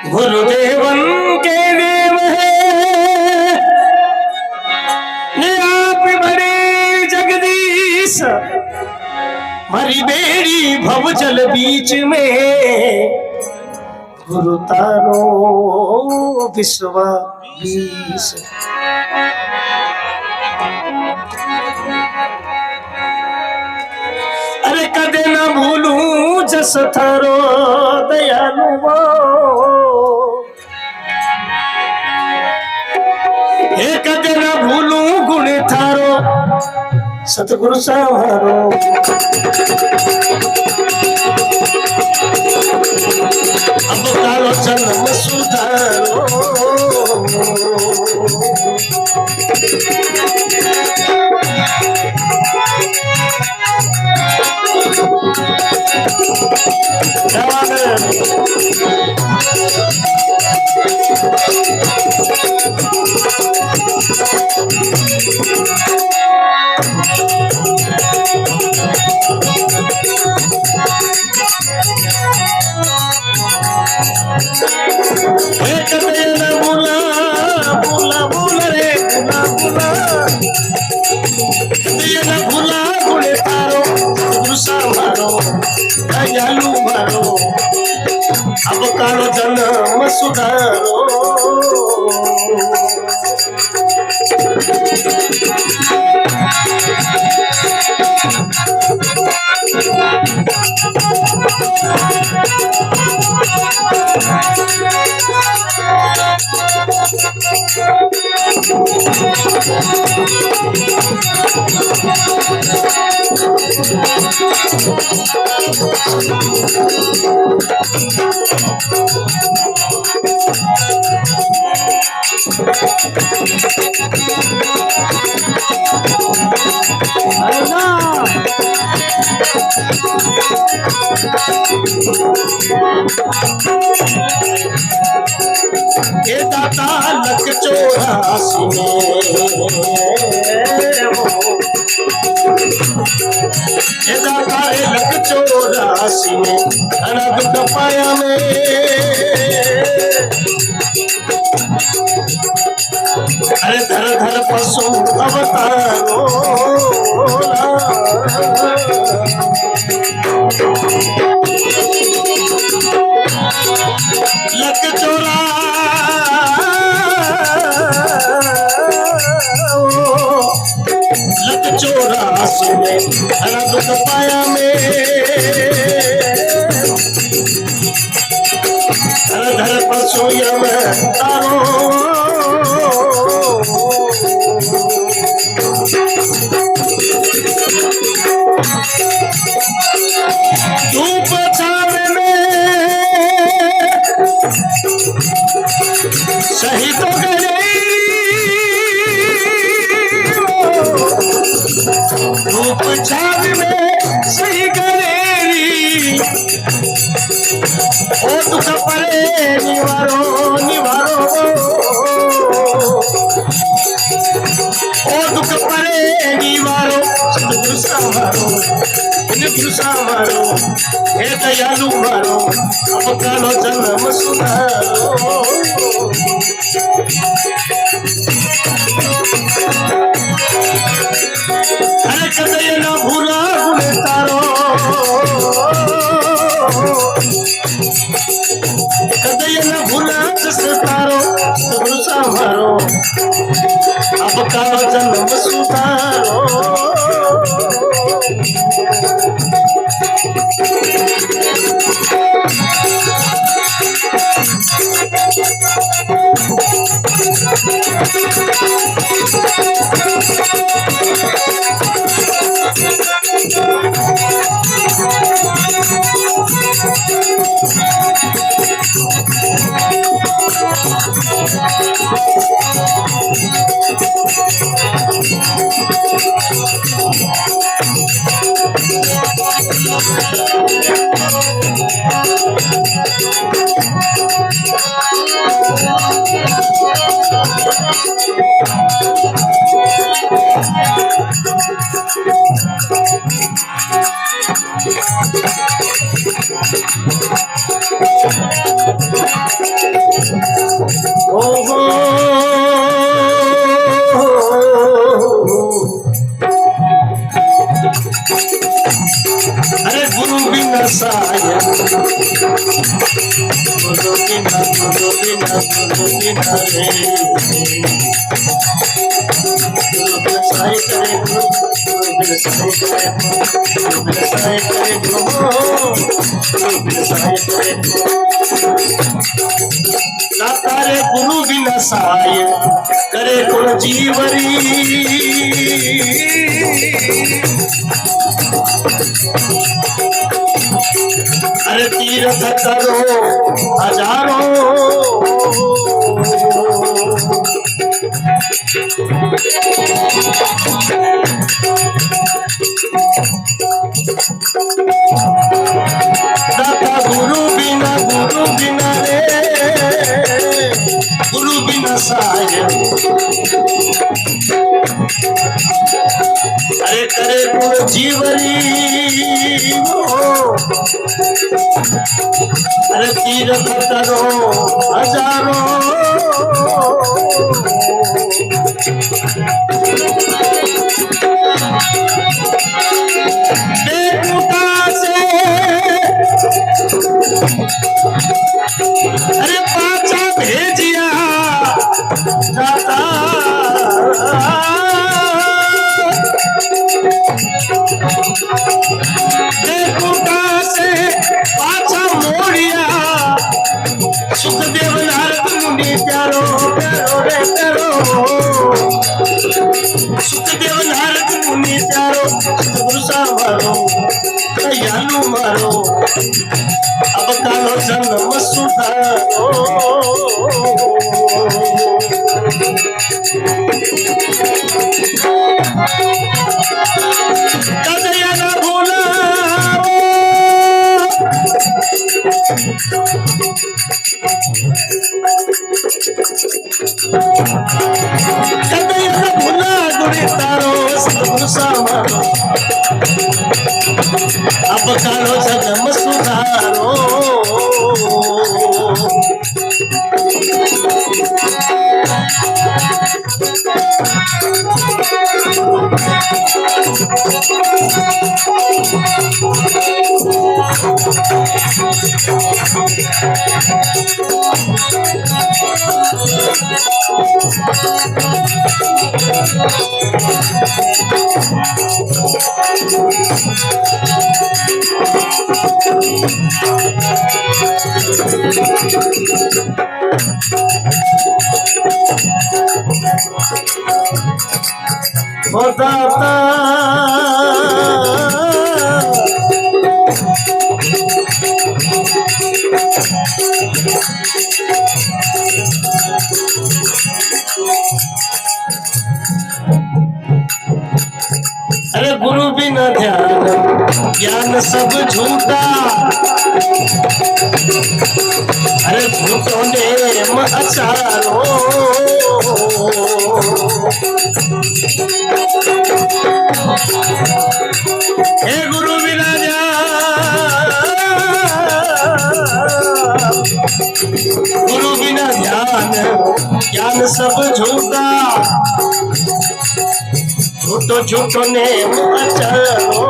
गुरुदेवन के देव है आप बड़े जगदीश, मरी बेड़ी भव जल बीच में गुरु तारो विश्वास। अरे कदे न भूलूं जस थारो दयालु, कदे न भूलूं गुण थारो सतगुरु सवारो। अब कालो जन्म सुधारो, दयालु मारो अब कालो जन्म सुधारो। ये दाता लख 84 ये दाता लख 84 में घना दुख पाया में। अरे धर धर पशु अवतारो लख 84 में घना दुख पाया में। धर धर पशु यम तारो धूप छावे में सही तो गई, धूप छावे में सही करेरी ओ दुख परे निवारो निवारो ओ दुख परे निवारो सतगुरु सवारो गुरु सवारो हे दयालु मारो अब कालो जन्म सुधारो। अरे कदे न भूला गुण तारो, कदे न भूला जस तारो सतगुरु सवारो अब कालो जन्म सुधारो। गुरु बिना गुरु बिना गुरु बिना रे गुरु बिन साई करे गुरु बिन साई करे गुरु बिन साई करे गुरु बिन साई करे लाता रे गुरु बिन साई करे गुरु जीवरी अरे तीर्थ करो हजारों दाता गुरु बिना रे गुरु बिना साहिब अरे करे गुरु जीवरी अरे तीर्थ करो हजारों बेकुटा से अरे पाचा भेजिया दाता बेकुटा से पाचा मोड़िया सुखदेव नारद मुनि प्यारो प्यारो रे प्यारो सुखदेव नारद मुनि प्यारो सतगुरु सा मारो दयालु मारो अब कालो जन्म सुधारो कदया न भूला कदया न भूला गुणे तारो सतगुरु सा मारो अब कालो जन्म सुधारो ओ दाता अरे गुरु बिना ध्यान ज्ञान सब झूठा अरे झूठों ने मचारो हे गुरु बिना गुरु बिना ध्यान ज्ञान सब झूठा झूठो झूठो ने मचारो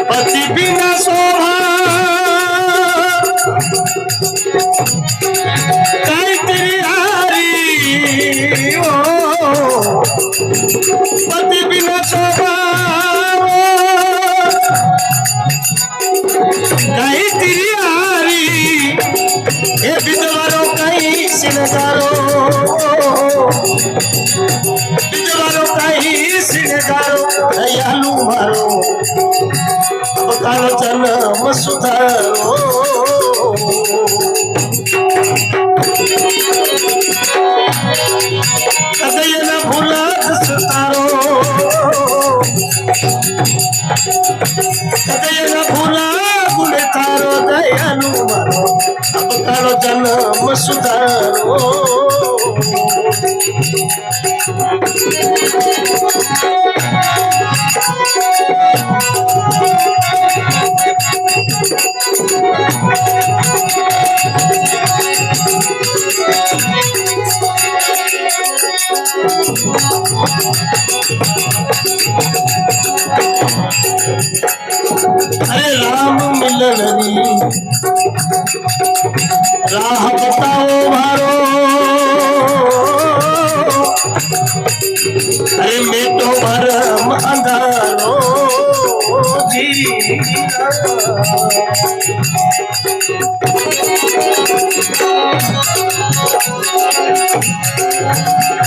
पति बिना शोभा काई तेरी हारी ओ पति बिना शोभा काई तेरी हारी हे विधवारों काई सिनगारो विधवारों काई सिनगारो दयालु मारो कालो जन्म सुधारो कदय न भूला सुधारो कदय न भूला गुण तारो दयालु मारो अब कालो जन्म सुधारो अरे मेटो भरम अंधारो जी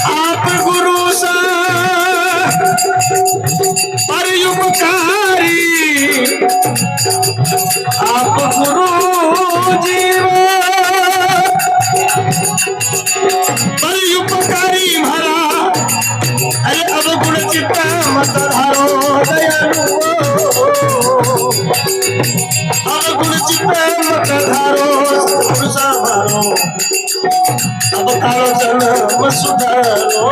आप गुरु सा परयुपकारी आप गुरु जीव परयुपकारी महारा अरे अब गुण चित्त मत धारो दयालु अब गुण चित्त मत धारो सत्पुरुष मारो अब कालो जन्म सुधारो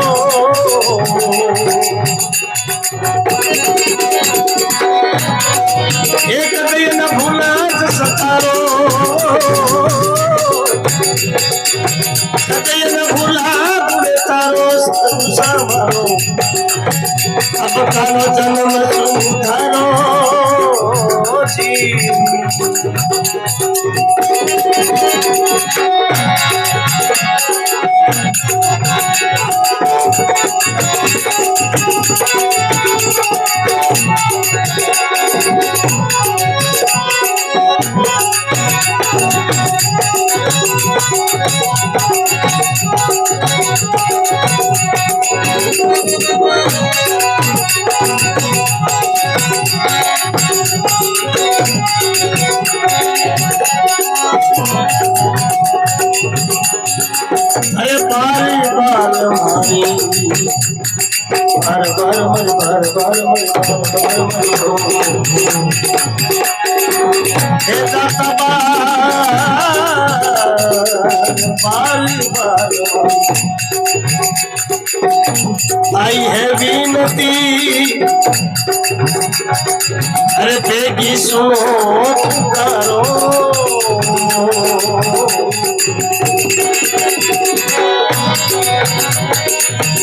एक दिन भूला सतारो कदय न भूला बुरे तारो सत्पुरुष मारो अब कालो जन्म सुधारो जी अरे बारी बार हमारी बार बार मर बार बार मर बार बार हे दाता बारी बार आई है विनती अरे बेगी सुनो पुकारो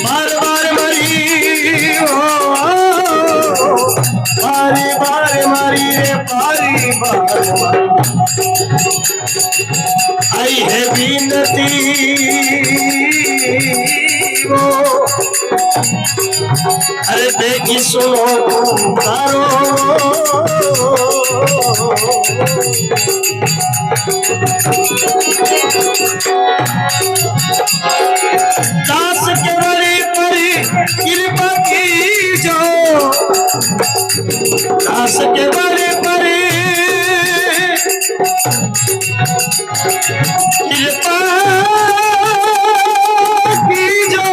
बार बार मरी हो बारी बार मरी रे बारी बार मरी आई है विनती वो अरे बेगी सुनो पुकारो दास के बड़ी परी कृपा की जो दास के बड़ी परी कृपा की जो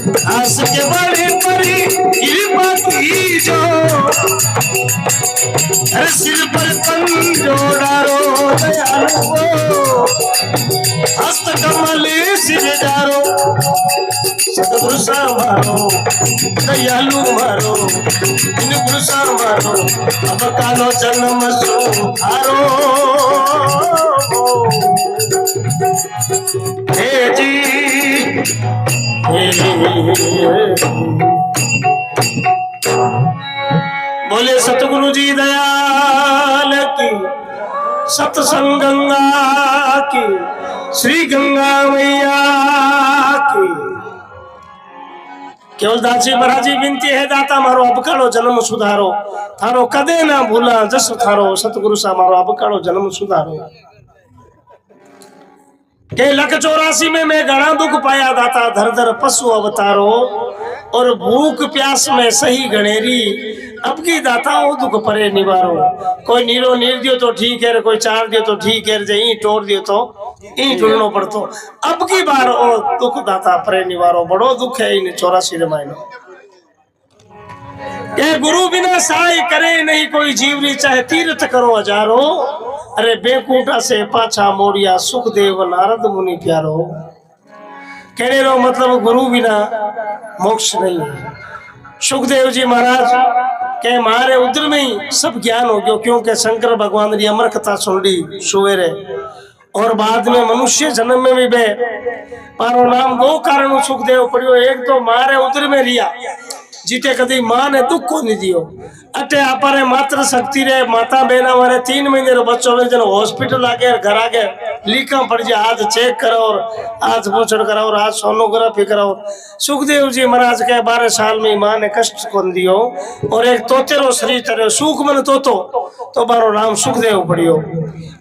दास के बड़ी परी कृपा की जो सिर पर पंजोड़ारो दयालु हस्त कमल सिर डारो सतगुरु सा मारो दयालु मारो इन गुरु सा मारो अब कालो जन्म सुधारो हे जी हे बोले सतगुरु जी दयाल की सत्संग गंगा की श्री गंगा मैया की केवल दासी महाराज जी विनती है दाता मारो अबकाड़ो जन्म सुधारो थारो कदे ना भूला जस थारो सतगुरु सा मारो अबकाड़ो जन्म सुधारो के 184 में मैं घना दुख पाया दाता धर धर पशु अवतारो और भूख प्यास में सही गणेरी अब की दाता वो दुख परे निवारो कोई नीरो नीर दियो तो ठीक है कोई चार दियो तो ठीक है जे ई टोर दियो तो ई ढूंढनो पड़तो अब की बार ओ दुख दाता परे निवारो बड़ो दुख है इन 84 रे मायनो ये गुरु बिना सहाय करे नहीं कोई जीवरी चाहे तीर्थ करो हजारो अरे बेकूटा से पाछा मोड़िया सुखदेव नारद मुनि प्यारो कहने रो मतलब गुरु बिना मोक्ष नहीं है। सुखदेव जी महाराज के मारे उधर में ही सब ज्ञान हो गयो क्योंकि शंकर भगवान की अमर कथा सुन ली सुवेरे और बाद में मनुष्य जन्म में भी बे पारो नाम 2 कारण सुखदेव पड़ियो एक तो मारे उधर में रिया जीते कदी मां ने दुख को नहीं दियो अटे आपरे मात्र शक्ति रे माता बहना मारे 3 महीने रो बच्चों ने जन हॉस्पिटल आगे घर आगे लीका पड़ जाए, आज चेक करो और आज पोछड़ कराओ और आज सोनोग्राफी कराओ। सुखदेव जी महाराज के 12 साल में मां ने कष्ट को दियो और एक तोतेरो शरीर तरह सुख मन तोतो तो बारो नाम सुखदेव पड़ियो।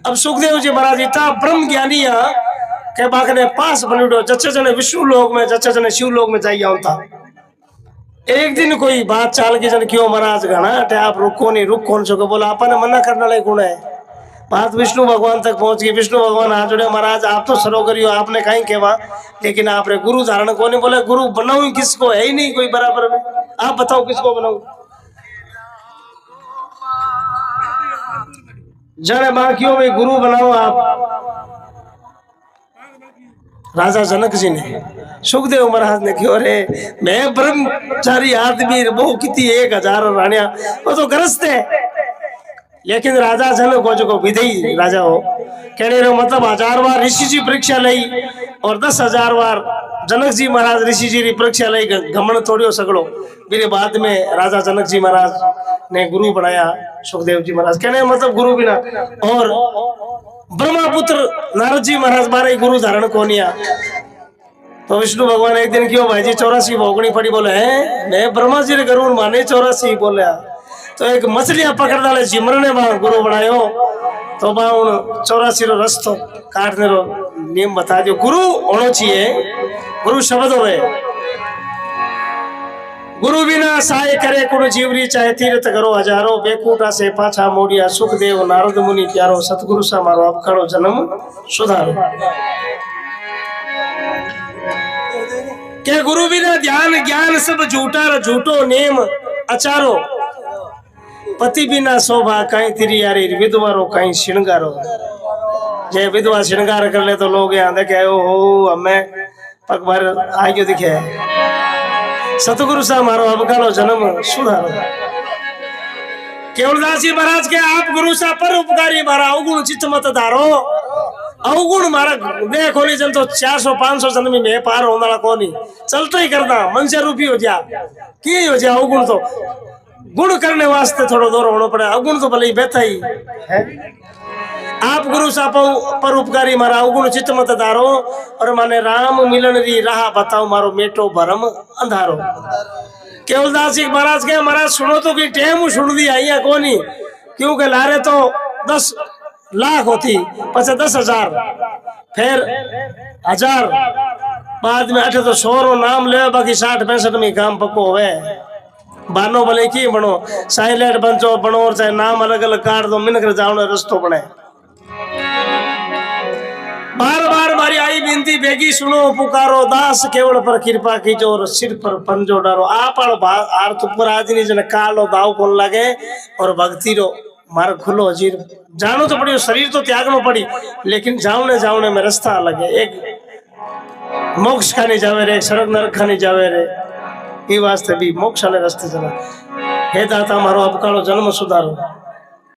अब सुखदेव जी महाराज इतना ब्रह्म ज्ञानी के बाग ने पास बनिड़ो जच्चे जने विष्णु लोक में जच्चे जने शिव लोक में जाइए था। एक दिन कोई बात चाल के जन क्यों महाराज घना अटे आप रुको नहीं रुक कौन सको बोला अपन मना करने वाले गुण है। बात विष्णु भगवान तक पहुंच गई। विष्णु भगवान हाथ जोड़े महाराज आप तो सरो करियो आपने कहीं केवा लेकिन आपने गुरु धारण को नहीं बोले गुरु बनाऊ किसको है ही नहीं कोई बराबर में। आप बताओ किसको बनाऊ। जन बाकियों में गुरु बनाओ आप। राजा जनक जी ने सुखदेव महाराज ने क्यों रे मैं ब्रह्मचारी आदमी वो कितनी 1000 रानिया वो तो ग्रस्त है। लेकिन राजा जनक को जो विधेयी राजा हो कहने रो मतलब 1000 बार ऋषि जी परीक्षा लई और 10,000 बार जनक जी महाराज ऋषि जी की परीक्षा लई घमंड तोड़ियो सगड़ो। मेरे बाद में राजा जनक जी महाराज ने गुरु बनाया सुखदेव जी महाराज कहने मतलब गुरु बिना। और ब्रह्मपुत्र नारद जी महाराज बारे गुरु धारण को नहीं आ तो विष्णु भगवान एक दिन क्यों भाई जी 84 भोगनी पड़ी बोले हैं मैं ब्रह्मा जी ने गरुड़ माने 84 बोले। तो एक मछलियां पकड़ डाले जिमर ने वहां गुरु बनायो तो वहां उन 84 रो रस्तो काटने रो नियम बता दियो। गुरु होना चाहिए गुरु शब्द होवे गुरु बिना सहाय करे कुण जीवरी चाहे तीर्थ करो हजारों बेकूटा से पाछा मोड़िया सुखदेव नारद मुनि प्यारो सतगुरु सा मारो अब करो जन्म सुधारो। के गुरु बिना ध्यान ज्ञान सब झूठा झूठो नेम अचारो पति बिना शोभा कहीं तिरी यारी विधवारो कहीं श्रृंगारो। जे विधवा श्रृंगार कर ले तो लोग यहाँ देखे ओ हमें पग भर आगे दिखे सतगुरु सा मारो अब कालो जन्म सुधारो। केवलदास जी महाराज के आप गुरु सा पर उपकारी मारा अवगुण चित्त मत धारो। अवगुण मारा देखो नहीं जन तो 400-500 जन्म में पार होना कोनी चलता ही करना मंशा रूपी हो जा की हो जा। अवगुण तो गुण करने वास्ते थोड़ा दूर होना पड़े अवगुण तो भले ही बेहता ही है। आप गुरु सा पर उपकारी मारा अवगुण चित्त मत धारो और माने राम मिलन री राह बताओ मारो मेटो भरम अंधारो। केवलदास जी महाराज के महाराज सुनो तो कि टेम सुन दी आई है कोनी क्योंकि लारे तो 10 लाख होती पचे 10,000 फिर 1000 बाद में 8 तो 100 रो नाम ले बाकी 60-65 में काम पक्को होवे। बानो भले की बनो साइलेंट बनो बनो और चाहे नाम अलग अलग काट दो मिनकर जाओ रस्तो बने। बार बार मारी आई बिनती बेगी सुनो पुकारो दास केवल पर कृपा कीजो और सिर पर पंजो डारो। आप आर तुपर आज नहीं जन कालो दाव कौन लगे और भक्ति रो मार खुलो हजीर जानो तो पड़ी शरीर तो त्यागनो पड़ी लेकिन जावने में रास्ता अलग है। एक मोक्ष खाने जावे रे स्वर्ग नरक खाने जावे रे ये वास्ते भी मोक्ष वाले रास्ते चला। हे दाता मारो अब कालो जन्म सुधारो।